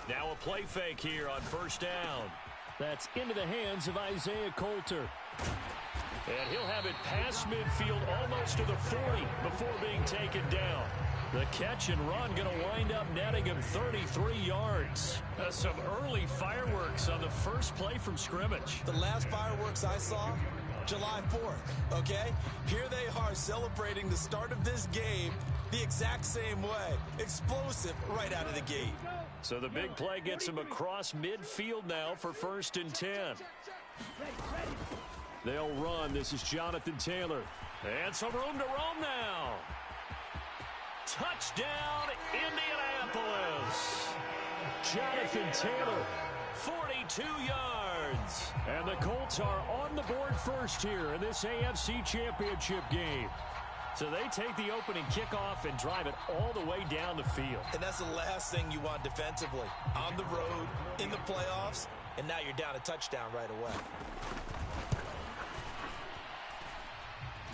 Now a play fake here on first down. That's into the hands of Isaiah Coulter. And he'll have it past midfield almost to the 40 before being taken down. The catch and run going to wind up netting him 33 yards. Some early fireworks on the first play from scrimmage. The last fireworks I saw, July 4th, okay? Here they are celebrating the start of this game the exact same way. Explosive right out of the gate. So the big play gets him across midfield now for 1st and 10. They'll run. This is Jonathan Taylor. And some room to roam now. Touchdown, Indianapolis. Jonathan Taylor, 42 yards. And the Colts are on the board first here in this AFC Championship game. So they take the opening kickoff and drive it all the way down the field. And that's the last thing you want defensively. On the road, in the playoffs, and now you're down a touchdown right away.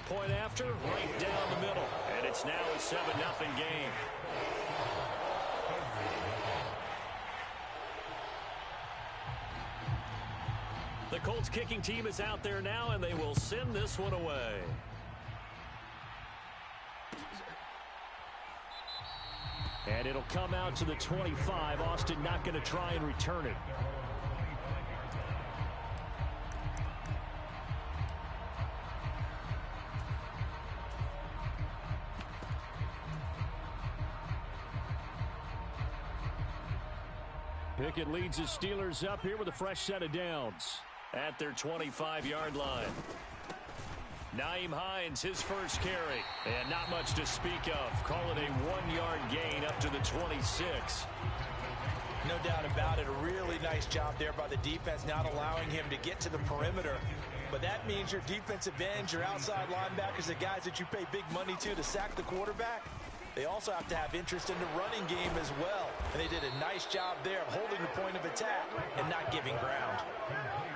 Point after, right down the middle. And it's now a 7-0 game. The Colts kicking team is out there now, and they will send this one away. And it'll come out to the 25. Austin not going to try and return it. Pickett leads his Steelers up here with a fresh set of downs at their 25-yard line. Nyheim Hines, his first carry, and not much to speak of. Call it a 1-yard gain up to the 26. No doubt about it. A really nice job there by the defense, not allowing him to get to the perimeter. But that means your defensive ends, your outside linebackers, the guys that you pay big money to sack the quarterback, they also have to have interest in the running game as well. And they did a nice job there of holding the point of attack and not giving ground.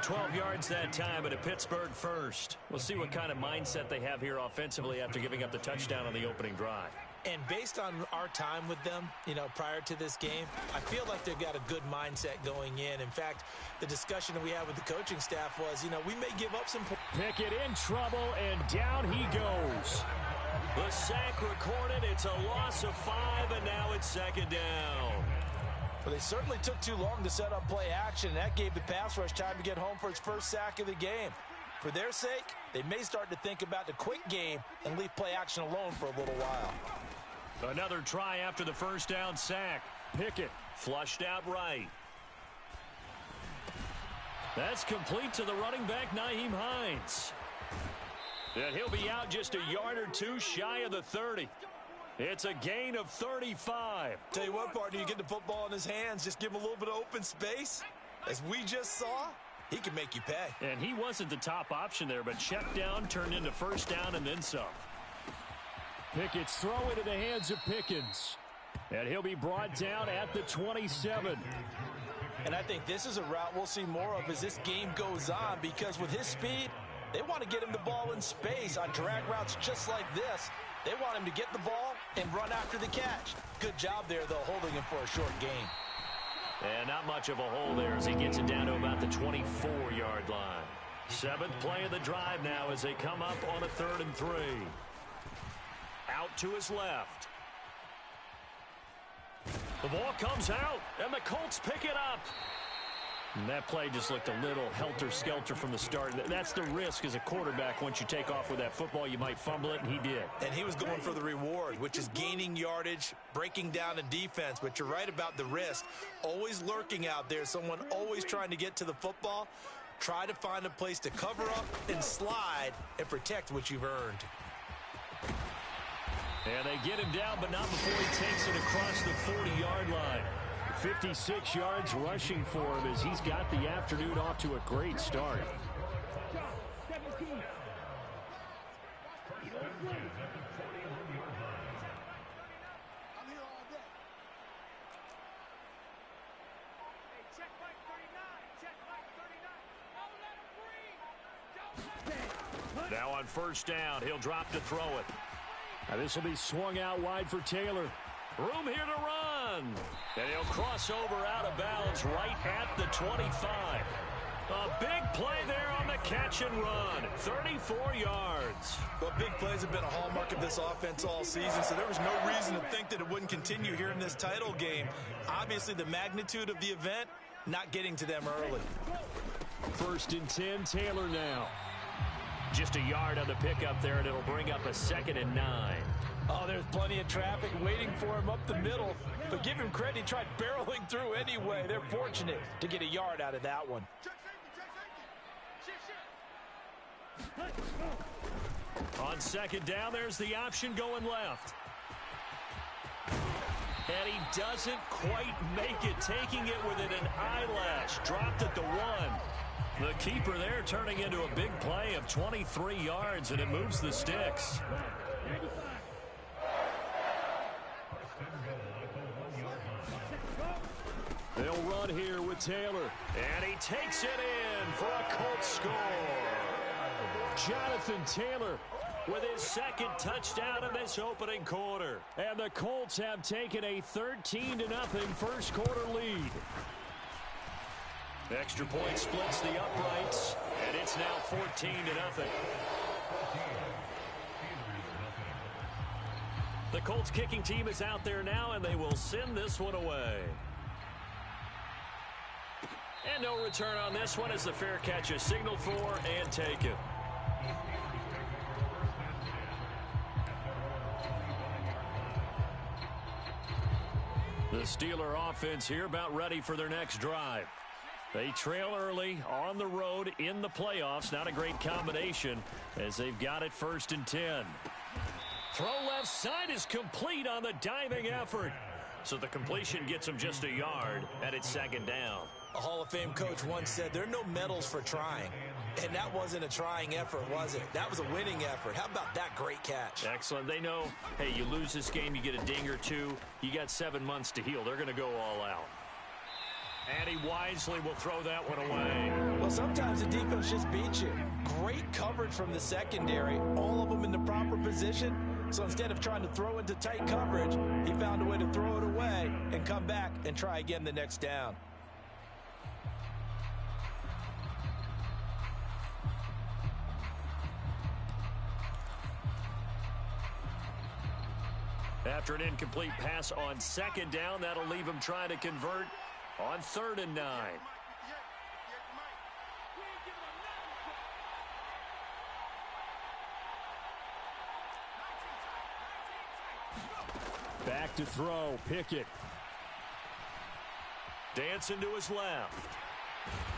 12 yards that time, and a Pittsburgh first. We'll see what kind of mindset they have here offensively after giving up the touchdown on the opening drive. And based on our time with them, prior to this game, I feel like they've got a good mindset going in. In fact, the discussion that we had with the coaching staff was, we may give up some. Pickett in trouble, and down he goes. The sack recorded. It's a loss of 5, and now it's 2nd down. Well, they certainly took too long to set up play action, and that gave the pass rush time to get home for its first sack of the game. For their sake, they may start to think about the quick game and leave play action alone for a little while. Another try after the first down sack. Pickett flushed out right. That's complete to the running back, Nyheim Hines. And he'll be out just a yard or two shy of the 30. It's a gain of 35. Tell you what, partner, you get the football in his hands, just give him a little bit of open space. As we just saw, he can make you pay. And he wasn't the top option there, but check down turned into first down and then some. Pickett's throw into the hands of Pickens. And he'll be brought down at the 27. And I think this is a route we'll see more of as this game goes on, because with his speed, they want to get him the ball in space on drag routes just like this. They want him to get the ball and run after the catch. Good job there, though, holding him for a short gain. And not much of a hole there as he gets it down to about the 24-yard line. 7th play of the drive now as they come up on a 3rd and 3. Out to his left. The ball comes out, and the Colts pick it up. And that play just looked a little helter-skelter from the start. That's the risk as a quarterback. Once you take off with that football, you might fumble it, and he did. And he was going for the reward, which is gaining yardage, breaking down a defense. But you're right about the risk. Always lurking out there, someone always trying to get to the football. Try to find a place to cover up and slide and protect what you've earned. And they get him down, but not before he takes it across the 40-yard line. 56 yards rushing for him as he's got the afternoon off to a great start. Now on first down, he'll drop to throw it. Now this will be swung out wide for Taylor. Room here to run. And he'll cross over out of bounds right at the 25. A big play there on the catch and run. 34 yards. Well, big plays have been a hallmark of this offense all season, so there was no reason to think that it wouldn't continue here in this title game. Obviously, the magnitude of the event not getting to them early. 1st and 10, Taylor now. Just a yard on the pickup there, and it'll bring up a 2nd and 9. Oh, there's plenty of traffic waiting for him up the middle. But give him credit, he tried barreling through anyway. They're fortunate to get a yard out of that one. On 2nd down, there's the option going left. And he doesn't quite make it, taking it within an eyelash. Dropped at the 1. The keeper there turning into a big play of 23 yards, and it moves the sticks. They'll run here with Taylor. And he takes it in for a Colts score. Jonathan Taylor with his 2nd touchdown in this opening quarter. And the Colts have taken a 13-0 first quarter lead. Extra point splits the uprights, and it's now 14-0. The Colts kicking team is out there now, and they will send this one away. And no return on this one as the fair catch is signaled for and taken. The Steeler offense here about ready for their next drive. They trail early on the road in the playoffs. Not a great combination as they've got it 1st and 10. Throw left side is complete on the diving effort. So the completion gets him just a yard, and it's 2nd down. A Hall of Fame coach once said there are no medals for trying. And that wasn't a trying effort, was it? That was a winning effort. How about that great catch? Excellent. They know, hey, you lose this game, you get a ding or two. You got 7 months to heal. They're going to go all out. And he wisely will throw that one away. Well, sometimes the defense just beats you. Great coverage from the secondary. All of them in the proper position. So instead of trying to throw into tight coverage, he found a way to throw it away and come back and try again the next down. After an incomplete pass on 2nd down, that'll leave him trying to convert on 3rd and 9. Back to throw, Pickett. Dancing to his left.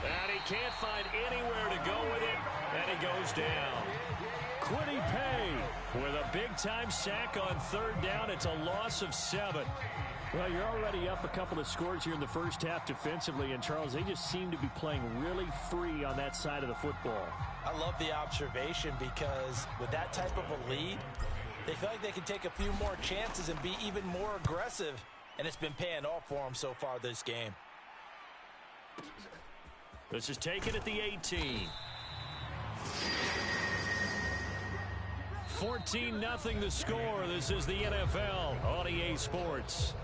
And he can't find anywhere to go with it, and he goes down. Kwity Paye with a big-time sack on 3rd down. It's a loss of 7. Well, you're already up a couple of scores here in the first half defensively, and Charles, they just seem to be playing really free on that side of the football. I love the observation because with that type of a lead, they feel like they can take a few more chances and be even more aggressive, and it's been paying off for them so far this game. This is taken at the 18. 14-0 the score. This is the NFL on EA Sports.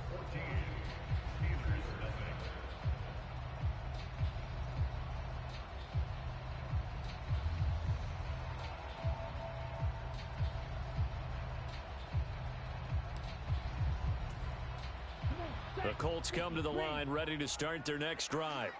The Colts come to the line ready to start their next drive.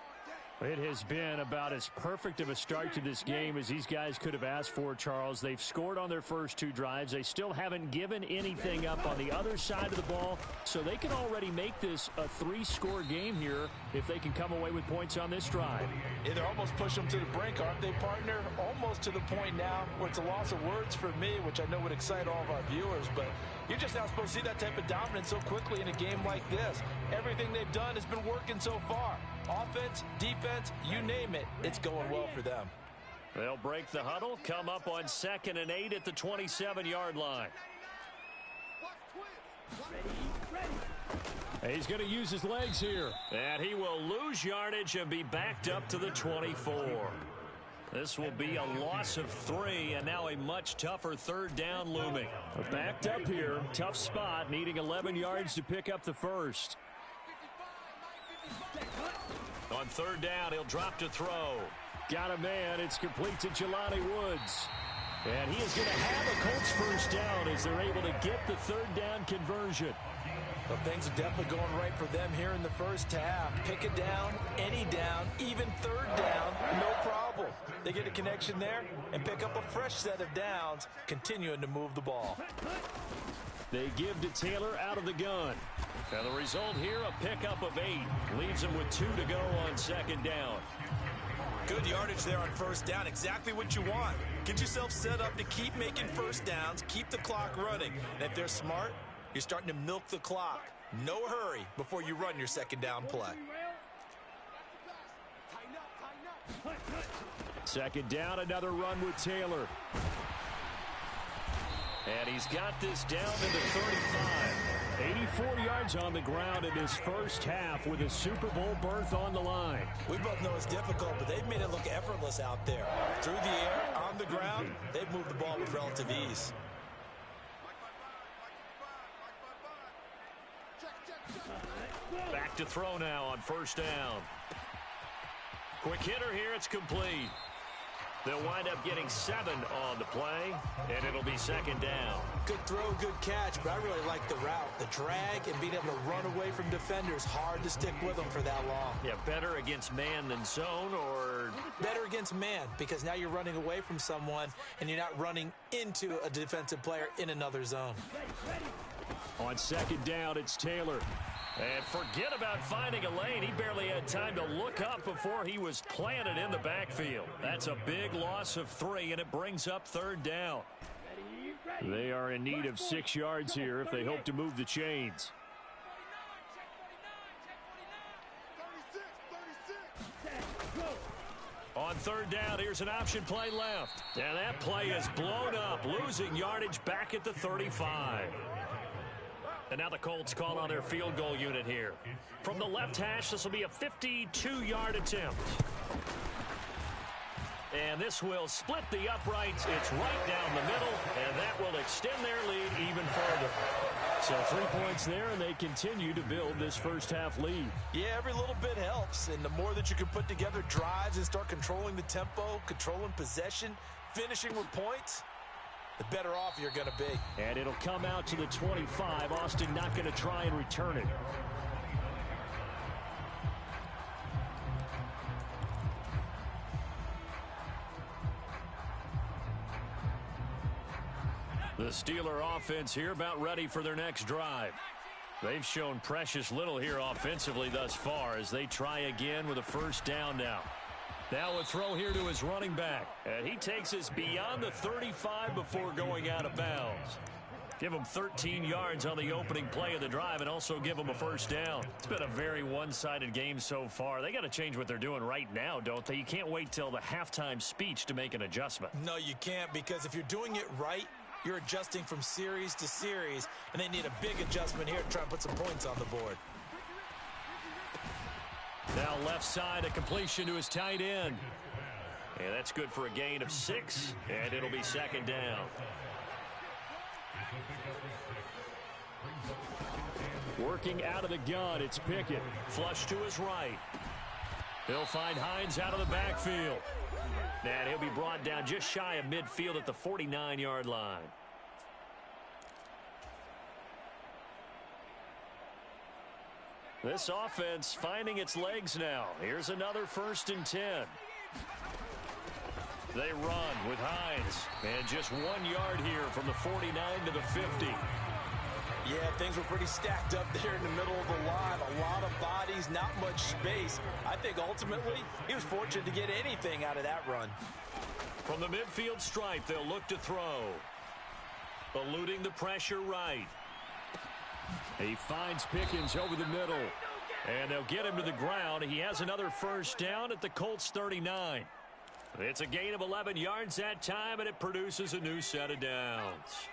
It has been about as perfect of a start to this game as these guys could have asked for, Charles. They've scored on their first 2 drives. They still haven't given anything up on the other side of the ball, so they can already make this a 3-score game here if they can come away with points on this drive. Either almost push them to the brink, aren't they, partner? Almost to the point now where it's a loss of words for me, which I know would excite all of our viewers, but you're just not supposed to see that type of dominance so quickly in a game like this. Everything they've done has been working so far. Offense, defense, you name it, it's going well for them. They'll break the huddle, come up on 2nd and 8 at the 27-yard line. He's going to use his legs here. And he will lose yardage and be backed up to the 24. This will be a loss of 3, and now a much tougher 3rd down looming. Backed up here, tough spot, needing 11 yards to pick up the first. On third down, he'll drop to throw. Got a man. It's complete to Jelani Woods. And he is going to have a Colts first down as they're able to get the third down conversion. Well, things are definitely going right for them here in the first half. Pick a down, any down, even third down, no problem. They get a connection there and pick up a fresh set of downs, continuing to move the ball. They give to Taylor out of the gun. And the result here, a pickup of 8. Leaves him with 2 to go on second down. Good yardage there on first down. Exactly what you want. Get yourself set up to keep making first downs, keep the clock running. And if they're smart, you're starting to milk the clock. No hurry before you run your second down play. Second down, another run with Taylor. And he's got this down to the 35. 84 yards on the ground in his first half with a Super Bowl berth on the line. We both know it's difficult, but they've made it look effortless out there. Through the air, on the ground, they've moved the ball with relative ease. Back to throw now on first down. Quick hitter here, it's complete. They'll wind up getting 7 on the play, and it'll be second down. Good throw, good catch, but I really like the route. The drag and being able to run away from defenders, hard to stick with them for that long. Yeah, better against man than zone, or? Better against man, because now you're running away from someone, and you're not running into a defensive player in another zone. On second down, it's Taylor. And forget about finding a lane. He barely had time to look up before he was planted in the backfield. That's a big loss of 3, and it brings up third down. They are in need of 6 yards here if they hope to move the chains. On third down, here's an option play left. And that play is blown up, losing yardage back at the 35. And now the Colts call on their field goal unit here. From the left hash, this will be a 52-yard attempt. And this will split the uprights. It's right down the middle, and that will extend their lead even further. So 3 points there, and they continue to build this first half lead. Yeah, every little bit helps, and the more that you can put together drives and start controlling the tempo, controlling possession, finishing with points, the better off you're going to be. And it'll come out to the 25. Austin not going to try and return it. The Steeler offense here about ready for their next drive. They've shown precious little here offensively thus far as they try again with a first down now. Now a throw here to his running back. And he takes us beyond the 35 before going out of bounds. Give him 13 yards on the opening play of the drive and also give him a first down. It's been a very one-sided game so far. They got to change what they're doing right now, don't they? You can't wait till the halftime speech to make an adjustment. No, you can't, because if you're doing it right, you're adjusting from series to series, and they need a big adjustment here to try and put some points on the board. Now left side, a completion to his tight end. And that's good for a gain of 6, and it'll be second down. Working out of the gun, it's Pickett. Flush to his right. He'll find Hines out of the backfield. And he'll be brought down just shy of midfield at the 49-yard line. This offense finding its legs now. Here's another 1st and 10. They run with Hines. And just 1 yard here from the 49 to the 50. Yeah, things were pretty stacked up there in the middle of the line. A lot of bodies, not much space. I think ultimately he was fortunate to get anything out of that run. From the midfield stripe, they'll look to throw. Eluding the pressure right. He finds Pickens over the middle. And they'll get him to the ground. He has another first down at the Colts 39. It's a gain of 11 yards that time, and it produces a new set of downs.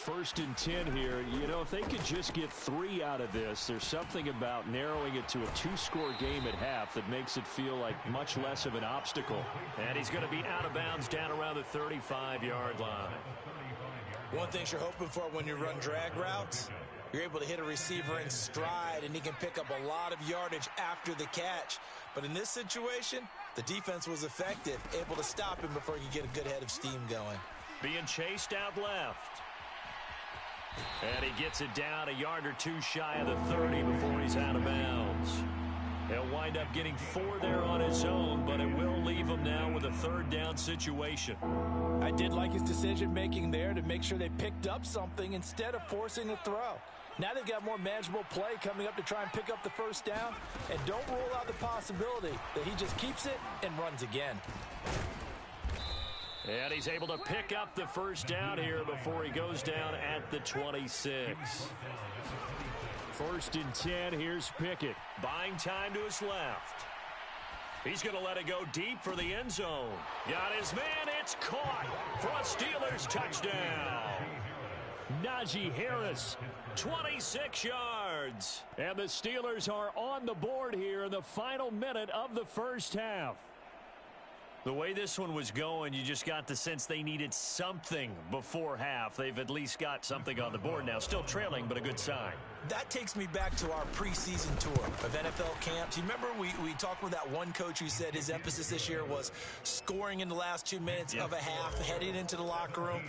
1st and 10 here. You know, if they could just get 3 out of this, there's something about narrowing it to a 2-score game at half that makes it feel like much less of an obstacle. And he's going to be out of bounds down around the 35-yard line. One thing you're hoping for when you run drag routes, You're able to hit a receiver in stride, and he can pick up a lot of yardage after the catch. But in this situation, the defense was effective, able to stop him before he could get a good head of steam going. Being chased out left. And he gets it down a yard or two shy of the 30 before he's out of bounds. He'll wind up getting 4 there on his own, but it will leave him now with a third down situation. I did like his decision-making there to make sure they picked up something instead of forcing a throw. Now they've got more manageable play coming up to try and pick up the first down, and don't rule out the possibility that he just keeps it and runs again. And he's able to pick up the first down here before he goes down at the 26. 1st and 10, here's Pickett. Buying time to his left. He's going to let it go deep for the end zone. Got his man, it's caught for a Steelers touchdown. Najee Harris, 26 yards. And the Steelers are on the board here in the final minute of the first half. The way this one was going, you just got the sense they needed something before half. They've at least got something on the board now. Still trailing, but a good sign. That takes me back to our preseason tour of NFL camps. You remember we talked with that one coach who said his emphasis this year was scoring in the last 2 minutes of a half, heading into the locker room.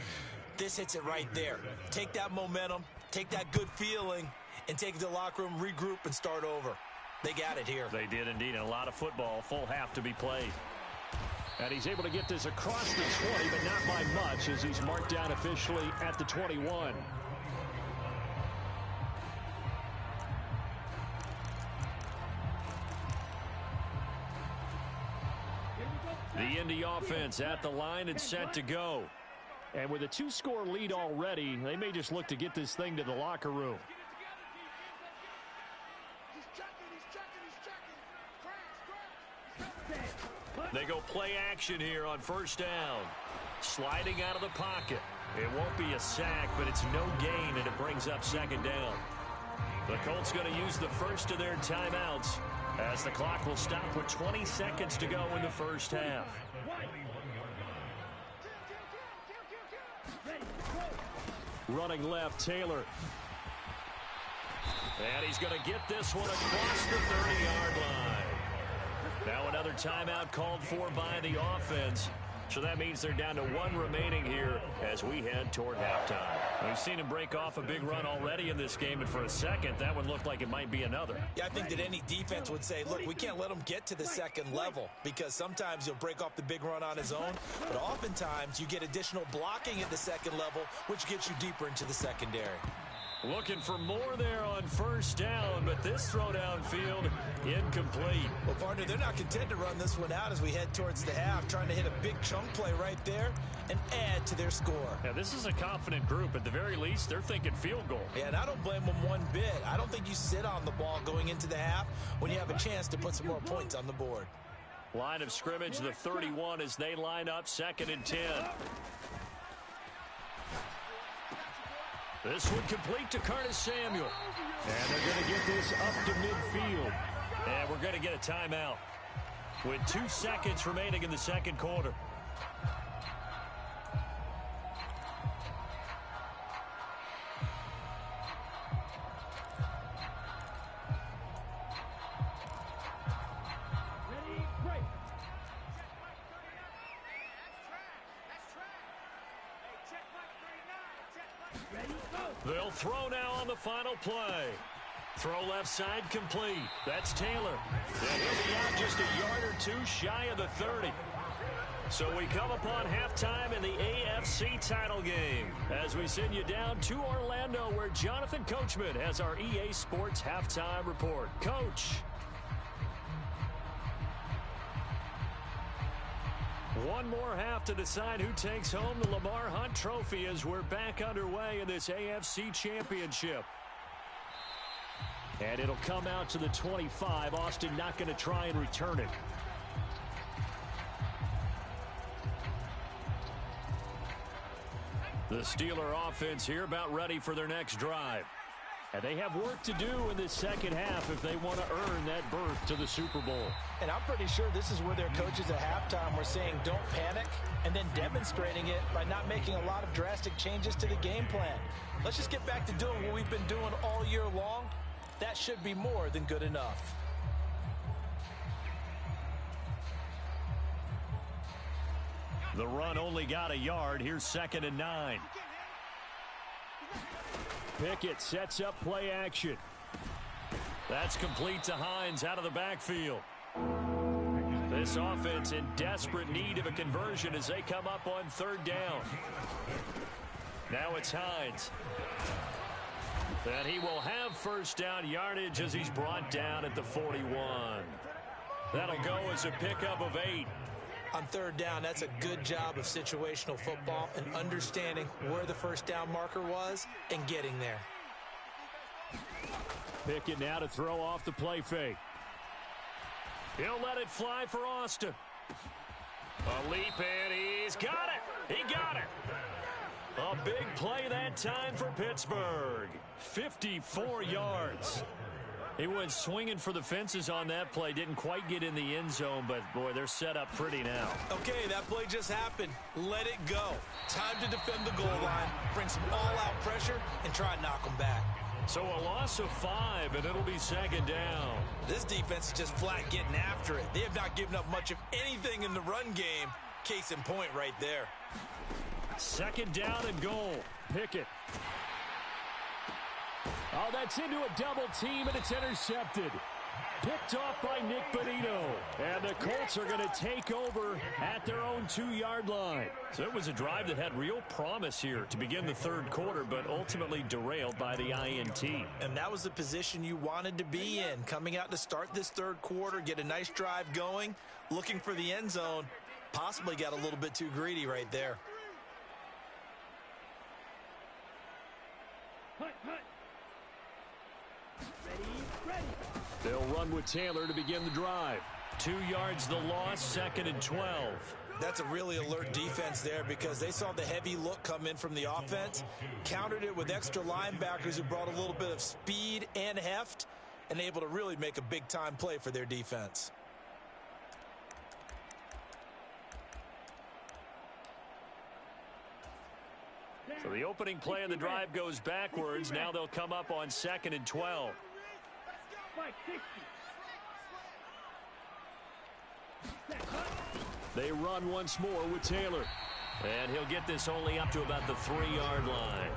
This hits it right there. Take that momentum, take that good feeling, and take it to the locker room, regroup, and start over. They got it here. They did indeed. And a lot of football, full half to be played. And he's able to get this across the 20, but not by much as he's marked down officially at the 21. The Indy offense at the line and set to go. And with a 2-score lead already, they may just look to get this thing to the locker room. They go play action here on first down. Sliding out of the pocket. It won't be a sack, but it's no gain, and it brings up 2nd down. The Colts going to use the first of their timeouts as the clock will stop with 20 seconds to go in the first half. Running left, Taylor. And he's going to get this one across the 30-yard line. Now another timeout called for by the offense. So that means they're down to 1 remaining here as we head toward halftime. We've seen him break off a big run already in this game, and for a second, that one looked like it might be another. Yeah, I think that any defense would say, look, we can't let him get to the second level because sometimes he'll break off the big run on his own, but oftentimes you get additional blocking at the second level, which gets you deeper into the secondary. Looking for more there on first down, but this throw downfield incomplete. Well, partner, they're not content to run this one out as we head towards the half, trying to hit a big chunk play right there and add to their score. Yeah, this is a confident group. At the very least, they're thinking field goal. Yeah, and I don't blame them one bit. I don't think you sit on the ball going into the half when you have a chance to put some more points on the board. Line of scrimmage, the 31 as they line up 2nd and 10. This one complete to Curtis Samuel. And they're going to get this up to midfield. And we're going to get a timeout with 2 seconds remaining in the second quarter. They'll throw now on the final play. Throw left side complete. That's Taylor. And he'll be out just a yard or 2 shy of the 30. So we come upon halftime in the AFC title game as we send you down to Orlando where Jonathan Coachman has our EA Sports halftime report. Coach. One more half to decide who takes home the Lamar Hunt Trophy as we're back underway in this AFC Championship. And it'll come out to the 25. Austin not going to try and return it. The Steeler offense here about ready for their next drive. And they have work to do in this second half if they want to earn that berth to the Super Bowl. And I'm pretty sure this is where their coaches at halftime were saying don't panic, and then demonstrating it by not making a lot of drastic changes to the game plan. Let's just get back to doing what we've been doing all year long. That should be more than good enough. The run only got a yard. Here's 2nd and 9. Pickett sets up play action. That's complete to Hines out of the backfield. This offense in desperate need of a conversion as they come up on 3rd down. Now it's Hines. And he will have 1st down yardage as he's brought down at the 41. That'll go as a pickup of 8. On 3rd down, that's a good job of situational football and understanding where the 1st down marker was and getting there. Pickett now to throw off the play fake. He'll let it fly for Austin. A leap, and he's got it. He got it. A big play that time for Pittsburgh. 54 yards. He went swinging for the fences on that play. Didn't quite get in the end zone, but, boy, they're set up pretty now. Okay, that play just happened. Let it go. Time to defend the goal line, bring some all-out pressure, and try and knock them back. So a loss of 5, and it'll be 2nd down. This defense is just flat getting after it. They have not given up much of anything in the run game. Case in point right there. 2nd down and goal. Pickett. Oh, that's into a double team, and it's intercepted. Picked off by Nick Bonito. And the Colts are going to take over at their own 2-yard line. So it was a drive that had real promise here to begin the 3rd quarter, but ultimately derailed by the INT. And that was the position you wanted to be in. Coming out to start this 3rd quarter, get a nice drive going, looking for the end zone. Possibly got a little bit too greedy right there. They'll run with Taylor to begin the drive. 2 yards the loss, 2nd and 12. That's a really alert defense there because they saw the heavy look come in from the offense, countered it with extra linebackers who brought a little bit of speed and heft, and able to really make a big-time play for their defense. So the opening play of the drive goes backwards. Now they'll come up on 2nd and 12. They run once more with Taylor. And he'll get this only up to about the 3-yard line.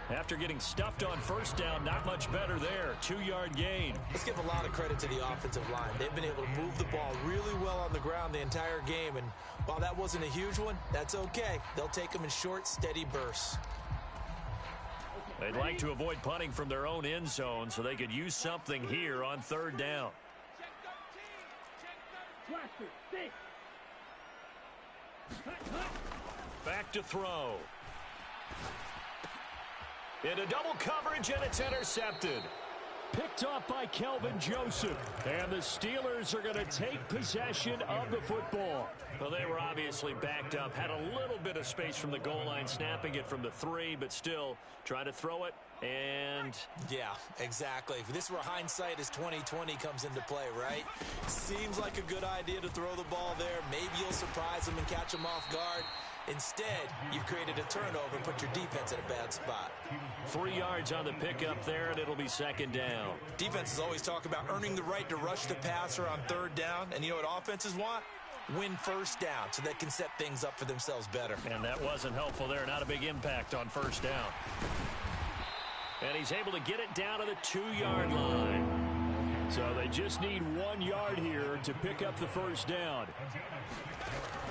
After getting stuffed on 1st down, not much better there. 2-yard gain. Let's give a lot of credit to the offensive line. They've been able to move the ball really well on the ground the entire game. And while that wasn't a huge one, that's okay. They'll take them in short, steady bursts. They'd like to avoid punting from their own end zone so they could use something here on 3rd down. Back to throw. Into double coverage, and it's intercepted. Picked off by Kelvin Joseph. And the Steelers are going to take possession of the football. Well, they were obviously backed up. Had a little bit of space from the goal line, snapping it from the 3, but still trying to throw it. And yeah, exactly. This is where hindsight is 20/20 comes into play, right? Seems like a good idea to throw the ball there. Maybe you'll surprise them and catch them off guard. Instead, you've created a turnover and put your defense in a bad spot. 3 yards on the pickup there, and it'll be 2nd down. Defenses always talk about earning the right to rush the passer on 3rd down. And you know what offenses want? Win 1st down so they can set things up for themselves better. And that wasn't helpful there. Not a big impact on 1st down. And he's able to get it down to the 2-yard line. So they just need 1 yard here to pick up the 1st down.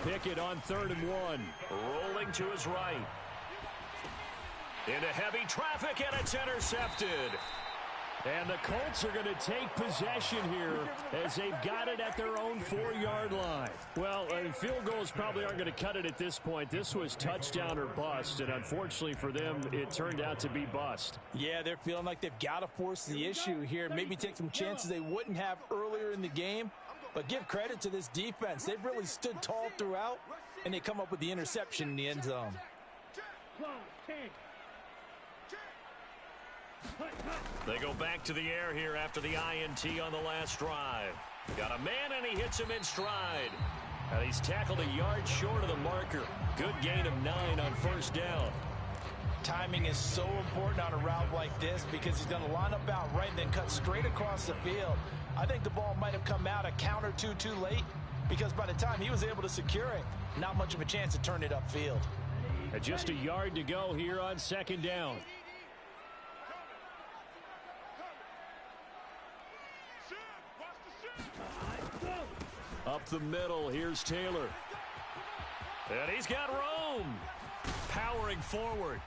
Pickett on 3rd and 1. Rolling to his right. Into heavy traffic, and it's intercepted. And the Colts are going to take possession here as they've got it at their own 4-yard line. Well, field goals probably aren't going to cut it at this point. This was touchdown or bust, and unfortunately for them, it turned out to be bust. Yeah, they're feeling like they've got to force the issue here, maybe take some chances they wouldn't have earlier in the game. But give credit to this defense. They've really stood tall throughout, and they come up with the interception in the end zone. They go back to the air here after the INT on the last drive. Got a man, and he hits him in stride. And he's tackled a yard short of the marker. Good gain of 9 on first down. Timing is so important on a route like this because he's going to line up out right and then cut straight across the field. I think the ball might have come out a count or two too late because by the time he was able to secure it, not much of a chance to turn it upfield. And just a yard to go here on second down. Up the middle, here's Taylor. And he's got Rome powering forward.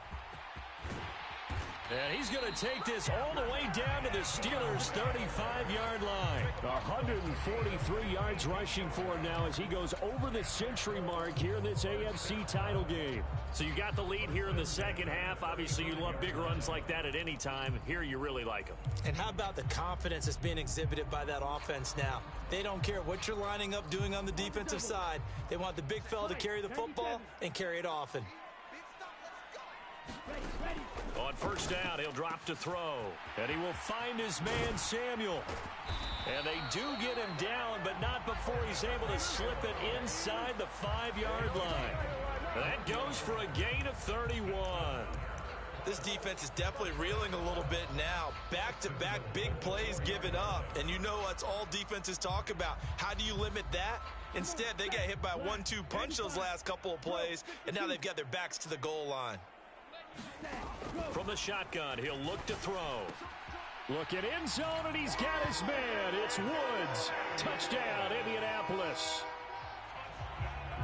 And he's going to take this all the way down to the Steelers' 35-yard line. 143 yards rushing for him now as he goes over the century mark here in this AFC title game. So you got the lead here in the second half. Obviously, you love big runs like that at any time. Here, you really like them. And how about the confidence that's being exhibited by that offense now? They don't care what you're lining up doing on the defensive side. They want the big fella to carry the football and carry it often. On first down, he'll drop to throw. And he will find his man, Samuel. And they do get him down, but not before he's able to slip it inside the 5-yard line. That goes for a gain of 31. This defense is definitely reeling a little bit now. Back-to-back big plays given up. And you know that's all defenses talk about. How do you limit that? Instead, they got hit by a 1-2 punch those last couple of plays, and now they've got their backs to the goal line. From the shotgun, he'll look to throw. Look at end zone, and he's got his man. It's Woods. Touchdown, Indianapolis.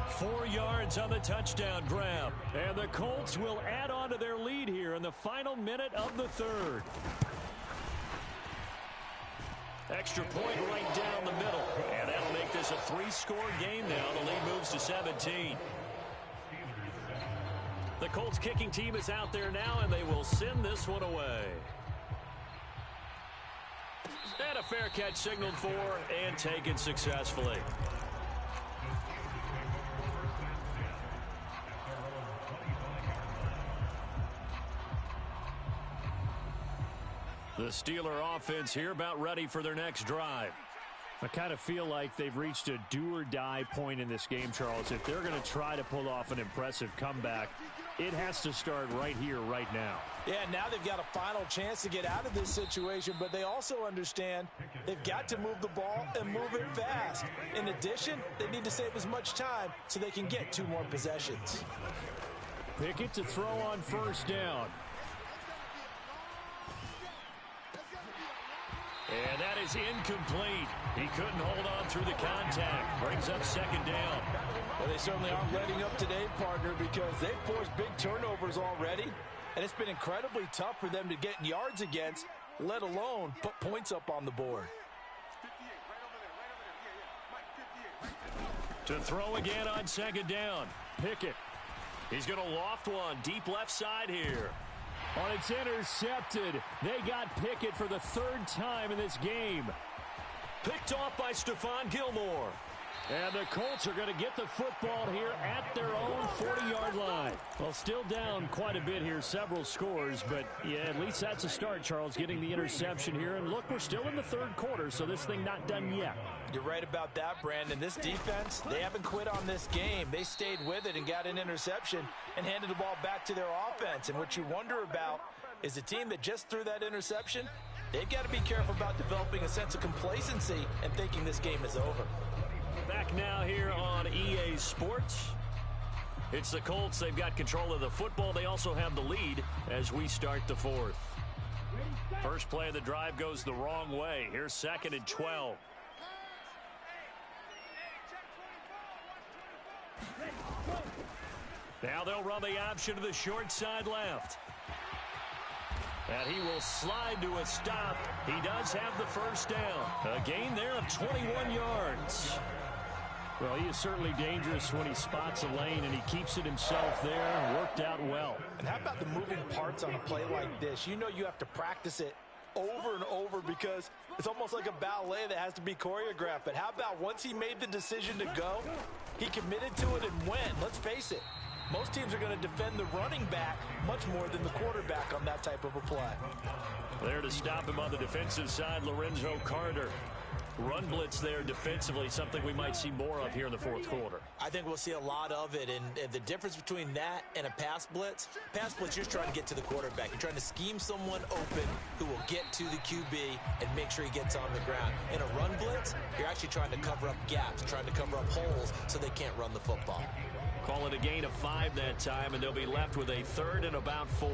4 yards on the touchdown grab. And the Colts will add on to their lead here in the final minute of the third. Extra point right down the middle. And that'll make this a 3-score game now. The lead moves to 17. The Colts kicking team is out there now, and they will send this one away. And a fair catch signaled for and taken successfully. The Steeler offense here about ready for their next drive. I kind of feel like they've reached a do-or-die point in this game, Charles. If they're going to try to pull off an impressive comeback, it has to start right here, right now. Yeah, now they've got a final chance to get out of this situation, but they also understand they've got to move the ball and move it fast. In addition, they need to save as much time so they can get 2 more possessions. Pickett to throw on first down. And that is incomplete. He couldn't hold on through the contact. Brings up second down. Well, they certainly aren't letting up today, partner, because they've forced big turnovers already. And it's been incredibly tough for them to get yards against, let alone put points up on the board. To throw again on second down. Pickett. He's going to loft one deep left side here. Oh, it's intercepted. They got Pickett for the 3rd time in this game. Picked off by Stephon Gilmore. And the Colts are going to get the football here at their own 40-yard line. Well, still down quite a bit here, several scores, but yeah, at least that's a start, Charles, getting the interception here. And look, we're still in the 3rd quarter, so this thing not done yet. You're right about that, Brandon. This defense, they haven't quit on this game. They stayed with it and got an interception and handed the ball back to their offense. And what you wonder about is the team that just threw that interception, they've got to be careful about developing a sense of complacency and thinking this game is over. Back now here on EA Sports. It's the Colts. They've got control of the football. They also have the lead as we start the 4th. First play of the drive goes the wrong way. Here's 2nd and 12. Now they'll run the option to the short side left. And he will slide to a stop. He does have the first down. A gain there of 21 yards. Well, he is certainly dangerous when he spots a lane, and he keeps it himself there and worked out well. And how about the moving parts on a play like this? You know you have to practice it over and over because it's almost like a ballet that has to be choreographed. But how about once he made the decision to go, he committed to it and went. Let's face it, Most teams are going to defend the running back much more than the quarterback on that type of a play. There to stop him on the defensive side, Lorenzo Carter. Run blitz there defensively, something we might see more of here in the fourth quarter. I think we'll see a lot of it, and the difference between that and a pass blitz, you're just trying to get to the quarterback. You're trying to scheme someone open who will get to the QB and make sure he gets on the ground. In a run blitz, you're actually trying to cover up gaps, trying to cover up holes so they can't run the football. Call it a gain of 5 that time, and they'll be left with a 3rd and about 4.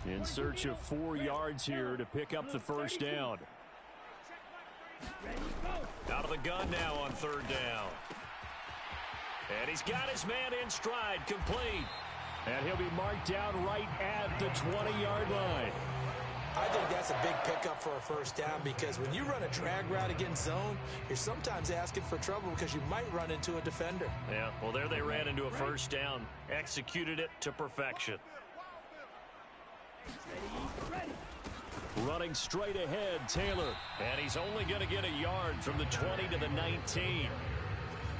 In search of 4 yards here to pick up the first down. Out of the gun now on 3rd down. And he's got his man in stride, complete. And he'll be marked down right at the 20-yard line. I think that's a big pickup for a first down, because when you run a drag route against zone, you're sometimes asking for trouble because you might run into a defender. Yeah, well, there they ran into a first down. Executed it to perfection. Running straight ahead, Taylor. And he's only going to get a yard from the 20 to the 19.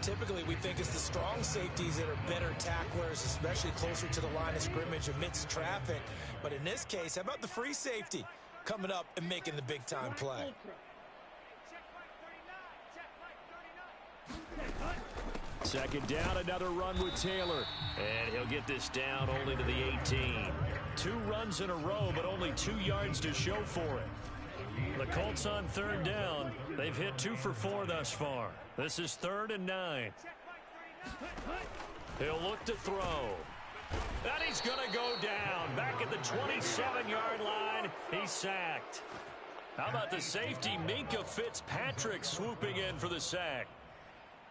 Typically, we think it's the strong safeties that are better tacklers, especially closer to the line of scrimmage amidst traffic. But in this case, how about the free safety coming up and making the big-time play? Second down, another run with Taylor. And he'll get this down only to the 18. 2 runs in a row, but only 2 yards to show for it. The Colts on 3rd down. They've hit 2 for 4 thus far. This is 3rd and 9. He'll look to throw. And he's going to go down. Back at the 27-yard line, he's sacked. How about the safety, Minkah Fitzpatrick, swooping in for the sack.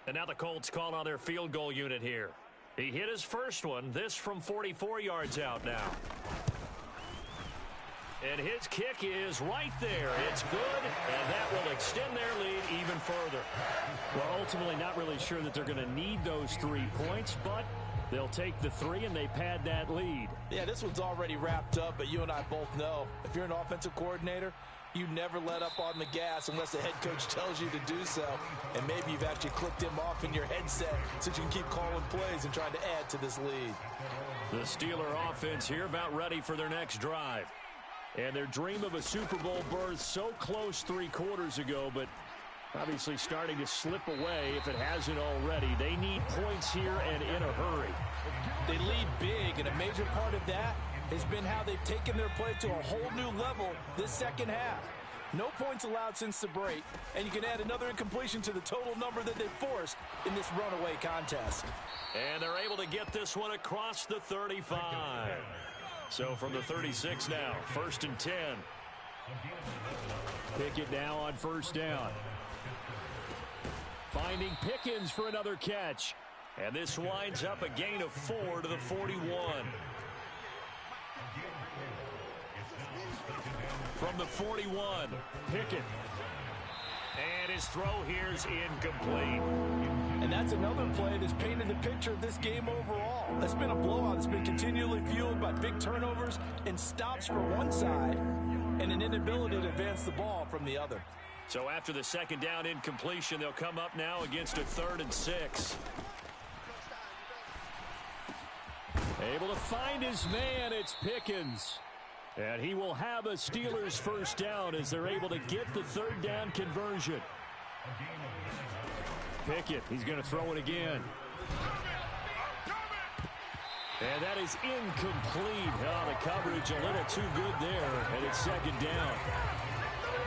And now the Colts call on their field goal unit here. He hit his first one, this from 44 yards out now. And his kick is right there. It's good, and that will extend their lead even further. Well, ultimately not really sure that they're going to need those 3 points, but they'll take the 3 and they pad that lead. Yeah, this one's already wrapped up, but you and I both know if you're an offensive coordinator, you never let up on the gas unless the head coach tells you to do so. And maybe you've actually clicked him off in your headset so you can keep calling plays and trying to add to this lead. The Steeler offense here about ready for their next drive. And their dream of a Super Bowl berth so close 3 quarters ago, but obviously starting to slip away if it hasn't already. They need points here and in a hurry. They lead big, and a major part of that has been how they've taken their play to a whole new level this second half. No points allowed since the break, and you can add another incompletion to the total number that they've forced in this runaway contest. And they're able to get this one across the 35. So from the 36 now, 1st and 10. Pickett now on 1st down. Finding Pickens for another catch. And this winds up a gain of 4 to the 41. From the 41, Pickett. And his throw here's incomplete. And that's another play that's painted the picture of this game overall. It's been a blowout. It's been continually fueled by big turnovers and stops for one side and an inability to advance the ball from the other. So after the second down incompletion, they'll come up now against a 3rd and 6. Able to find his man, it's Pickens. And he will have a Steelers first down as they're able to get the 3rd down conversion. Pickett, he's going to throw it again. And that is incomplete. Oh, the coverage a little too good there, and it's 2nd down.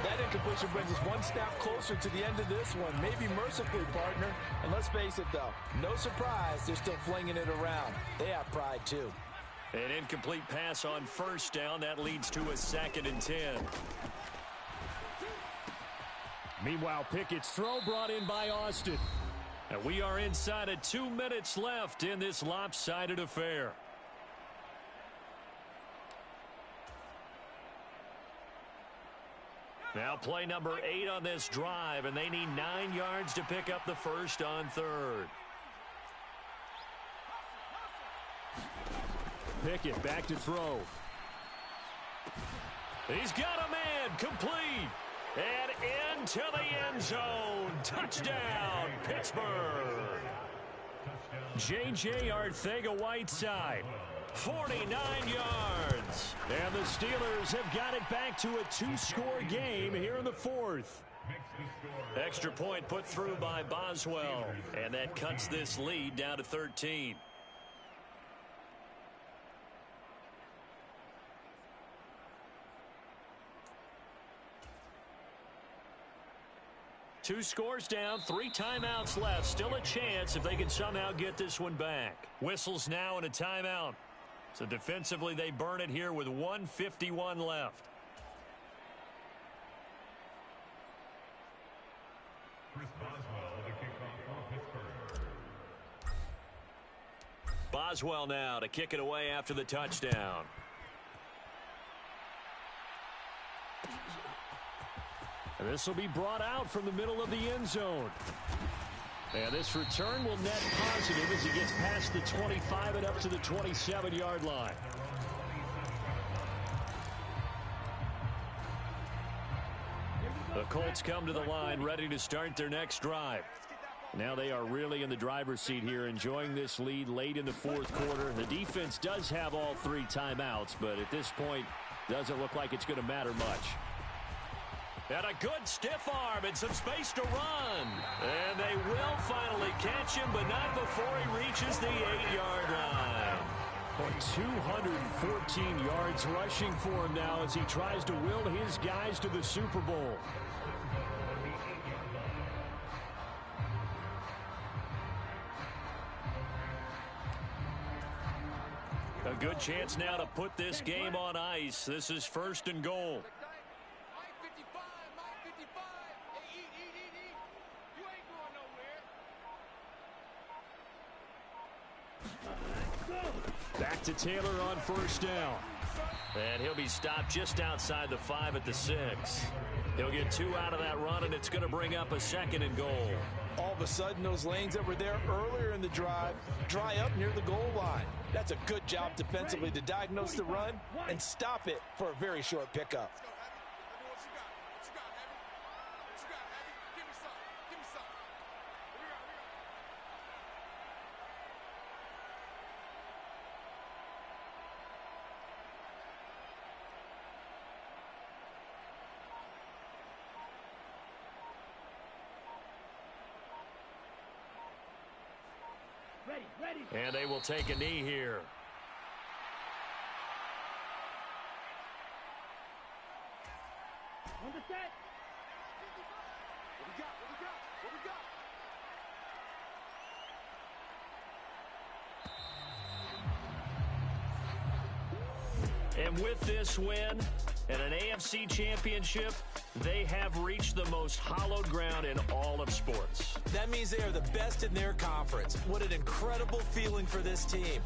That incompletion brings us one snap closer to the end of this one. Maybe mercifully, partner. And let's face it, though, no surprise, they're still flinging it around. They have pride, too. An incomplete pass on 1st down. That leads to a 2nd and 10. Meanwhile, Pickett's throw brought in by Austin. And we are inside of 2 minutes left in this lopsided affair. Now play number 8 on this drive, and they need 9 yards to pick up the first on 3rd. Pickett back to throw. He's got a man, complete. And into the end zone. Touchdown, Pittsburgh. J.J. Arcega-Whiteside, 49 yards. And the Steelers have got it back to a 2-score game here in the fourth. Extra point put through by Boswell. And that cuts this lead down to 13. Two scores down, 3 timeouts left. Still a chance if they can somehow get this one back. Whistles now and a timeout. So defensively they burn it here with 1:51 left. Boswell now to kick it away after the touchdown. And this will be brought out from the middle of the end zone. And this return will net positive as he gets past the 25 and up to the 27-yard line. The Colts come to the line ready to start their next drive. Now they are really in the driver's seat here, enjoying this lead late in the fourth quarter. The defense does have all 3 timeouts, but at this point, doesn't look like it's going to matter much. And a good stiff arm and some space to run. And they will finally catch him, but not before he reaches the 8-yard line. 214 yards rushing for him now as he tries to will his guys to the Super Bowl. A good chance now to put this game on ice. This is 1st and goal. Back to Taylor on 1st down. And he'll be stopped just outside the 5 at the 6. He'll get 2 out of that run, and it's going to bring up a 2nd and goal. All of a sudden, those lanes that were there earlier in the drive dry up near the goal line. That's a good job defensively to diagnose the run and stop it for a very short pickup. And they will take a knee here. On the set. And with this win and an AFC championship, they have reached the most hallowed ground in all of sports. That means they are the best in their conference. What an incredible feeling for this team.